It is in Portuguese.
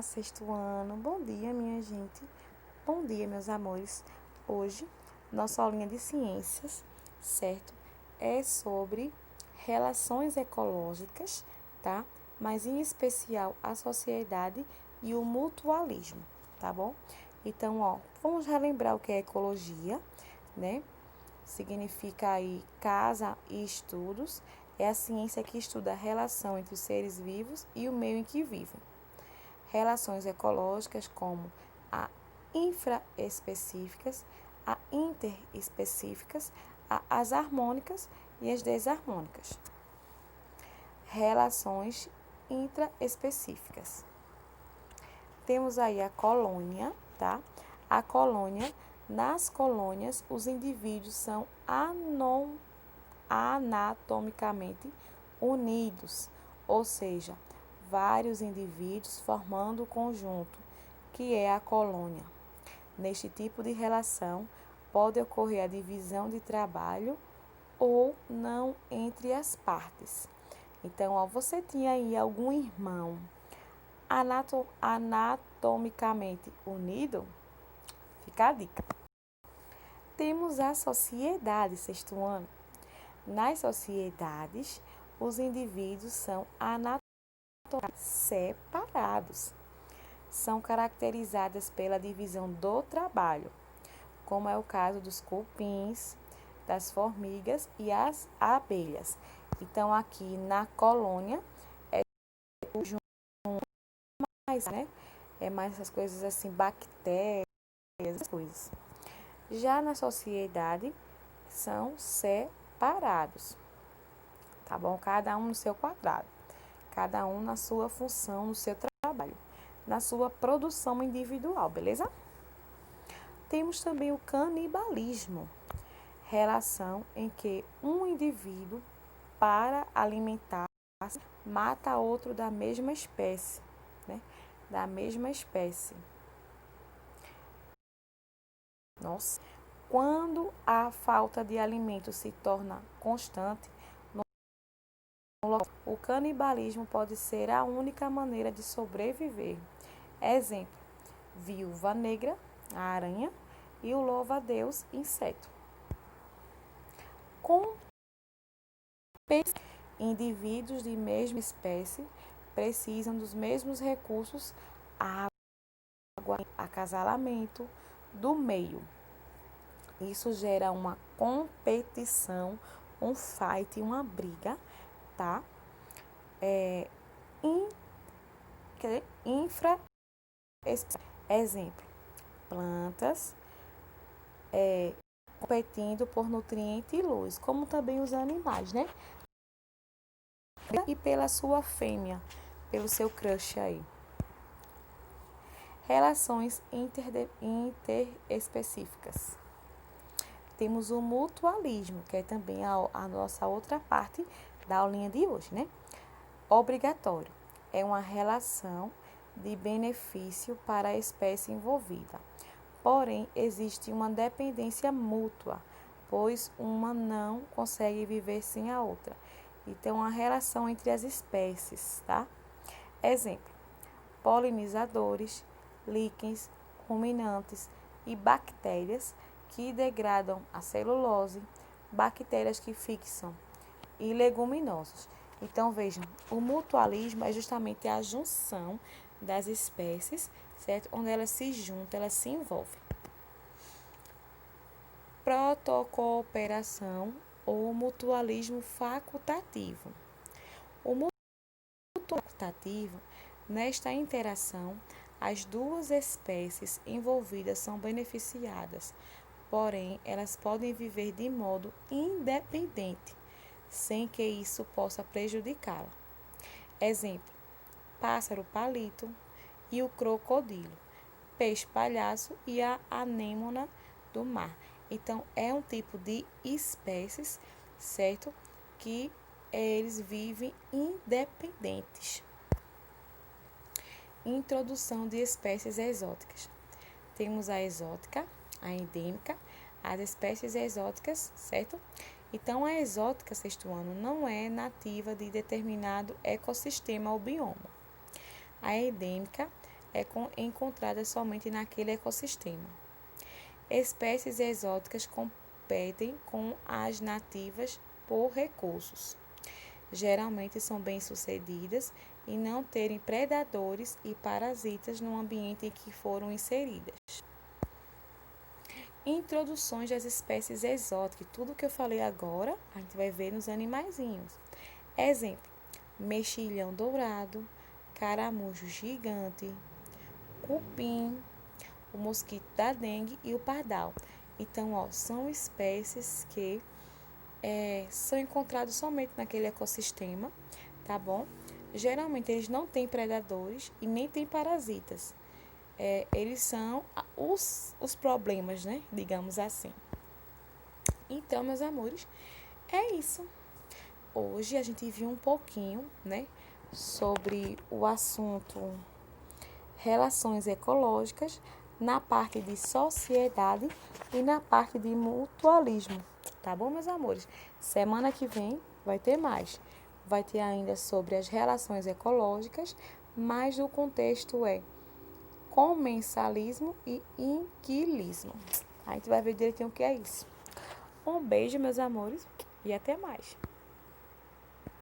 sexto ano. Bom dia, minha gente. Bom dia, meus amores. Hoje, nossa aulinha de ciências, certo? É sobre relações ecológicas, tá? Mas em especial a sociedade e o mutualismo, tá bom? Então, vamos relembrar o que é ecologia, né? Significa aí casa e estudos. É a ciência que estuda a relação entre os seres vivos e o meio em que vivem. Relações ecológicas como a infraespecíficas, a interespecíficas, as harmônicas e as desarmônicas. Relações intraespecíficas. Temos aí a colônia, tá? A colônia, nas colônias, os indivíduos são anatomicamente unidos, ou seja, vários indivíduos formando o conjunto, que é a colônia. Neste tipo de relação, pode ocorrer a divisão de trabalho ou não entre as partes. Então, você tinha aí algum irmão anatomicamente unido? Fica a dica. Temos a sociedade, sexto ano. Nas sociedades, os indivíduos são anatomicamente separados. São caracterizadas pela divisão do trabalho, como é o caso dos cupins, das formigas e as abelhas. Então, aqui na colônia, é mais, né? É mais essas coisas assim, bactérias, essas coisas. Já na sociedade, são separados, tá bom? Cada um no seu quadrado, cada um na sua função, no seu trabalho, na sua produção individual, beleza? Temos também o canibalismo, relação em que um indivíduo, para alimentar-se, mata outro da mesma espécie, né? Da mesma espécie. Nossa, quando a falta de alimento se torna constante, o canibalismo pode ser a única maneira de sobreviver. Exemplo: viúva negra, a aranha, e o louva-a-Deus, inseto. Com indivíduos de mesma espécie precisam dos mesmos recursos, água, acasalamento, do meio. Isso gera uma competição, um fight, uma briga, tá? Exemplo: plantas competindo por nutriente e luz, como também os animais, né? E pela sua fêmea, pelo seu crush aí. Relações interespecíficas. Temos o mutualismo, que é também a nossa outra parte da aulinha de hoje, né? Obrigatório. É uma relação de benefício para a espécie envolvida. Porém, existe uma dependência mútua, pois uma não consegue viver sem a outra. Então, a relação entre as espécies, tá? Exemplo: polinizadores, líquens, ruminantes e bactérias que degradam a celulose, bactérias que fixam e leguminosos. Então, vejam, o mutualismo é justamente a junção das espécies, certo? Onde elas se juntam, elas se envolvem. Protocooperação ou mutualismo facultativo. O mutualismo facultativo, nesta interação, as duas espécies envolvidas são beneficiadas, porém, elas podem viver de modo independente, sem que isso possa prejudicá-la. Exemplo: pássaro palito e o crocodilo, peixe palhaço e a anêmona do mar. Então, é um tipo de espécies, certo? Que eles vivem independentes. Introdução de espécies exóticas. Temos a exótica, a endêmica, as espécies exóticas, certo? Então, a exótica, sexto ano, não é nativa de determinado ecossistema ou bioma. A endêmica encontrada somente naquele ecossistema. Espécies exóticas competem com as nativas por recursos. Geralmente são bem-sucedidas em não terem predadores e parasitas no ambiente em que foram inseridas. Introduções das espécies exóticas. Tudo que eu falei agora, a gente vai ver nos animaizinhos. Exemplo: mexilhão dourado, caramujo gigante, cupim, o mosquito da dengue e o pardal. Então, são espécies que são encontrados somente naquele ecossistema, tá bom? Geralmente eles não têm predadores e nem têm parasitas. Eles são os problemas, né? Digamos assim. Então, meus amores, é isso. Hoje a gente viu um pouquinho, né, sobre o assunto relações ecológicas na parte de sociedade e na parte de mutualismo. Tá bom, meus amores? Semana que vem vai ter mais. Vai ter ainda sobre as relações ecológicas, mas o contexto é comensalismo e inquilismo. A gente vai ver direitinho o que é isso. Um beijo, meus amores, e até mais.